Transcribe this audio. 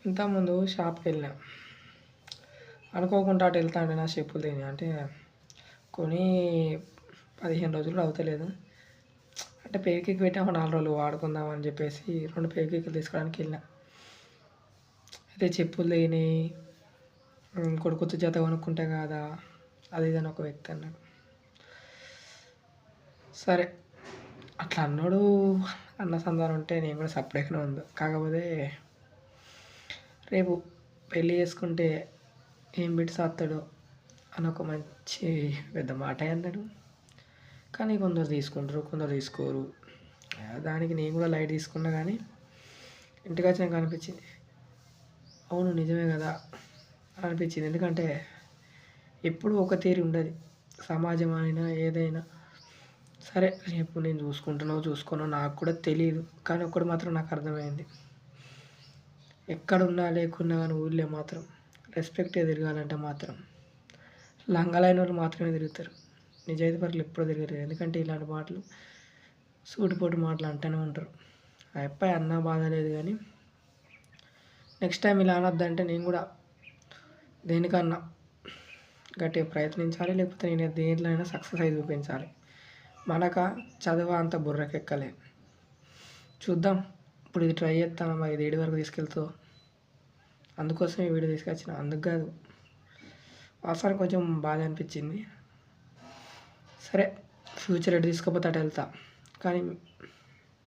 ఇంతకుముందు షాప్కి వెళ్ళినా అనుకోకుండా అటు వెళ్తా అంటే నా చెప్పులు తిని అంటే కొని 15 రోజులు అవుతలేదు. అంటే పేరుకి పెట్టి ఒక 4 రోజులు వాడుకుందాం అని చెప్పేసి 2 పేరుకిలు తీసుకోవడానికి వెళ్ళిన. అయితే చెప్పులు తిని ఇంకోటి కొత్త జత కొనుక్కుంటే కదా అది ఇది అని ఒక వ్యక్తి అన్నాడు. సరే అట్లా అన్నాడు అన్న సందర్భం ఉంటే నేను కూడా సపరేట్గానే ఉంది. కాకపోతే రేపు పెళ్ళి చేసుకుంటే ఏం పెట్టి సాస్తాడో అని ఒక మంచి పెద్ద మాట అన్నాడు. కానీ కొందరు తీసుకుంటారు, కొందరు తీసుకోరు. దానికి నేను కూడా లైట్ తీసుకున్నా. కానీ ఇంటికి వచ్చినాక అనిపించింది అవును నిజమే కదా అనిపించింది. ఎందుకంటే ఎప్పుడు ఒక తీరు ఉండదు. సమాజం అయినా ఏదైనా సరే రేపు నేను చూసుకోనో నాకు కూడా తెలియదు. కానీ ఒక్కటి మాత్రం నాకు అర్థమైంది, ఎక్కడున్నా లేకున్నా కానీ ఊళ్ళో మాత్రం రెస్పెక్ట్గా తిరగాలంటే మాత్రం లంగలైన వాళ్ళు మాత్రమే తిరుగుతారు. నిజాయితీ పరులు ఎప్పుడూ తిరగరు. ఎందుకంటే ఇలాంటి మాటలు సూటిపోటు మాటలు అంటూనే ఉంటారు. ఆ అబ్బాయి అన్నా బాధ లేదు. కానీ నెక్స్ట్ టైం ఇలా అనొద్దంటే నేను కూడా దేనికన్నా గట్టిగా ప్రయత్నించాలి. లేకపోతే నేను దేంట్లో అయినా సక్సెస్ అయి చూపించాలి. మనక చదువు అంత బుర్రకెక్కలే. చూద్దాం, ఇప్పుడు ఇది ట్రై చేస్తాను. మరి ఇది 7 వరకు తీసుకెళ్తుందో అందుకోసమే ఈ వీడియో తీసుకొచ్చిన. అందుకు కాదు, వాస్తవానికి కొంచెం బాధ అనిపించింది. సరే ఫ్యూచర్ ఎటు తీసుకోపోతే అటు వెళ్తా. కానీ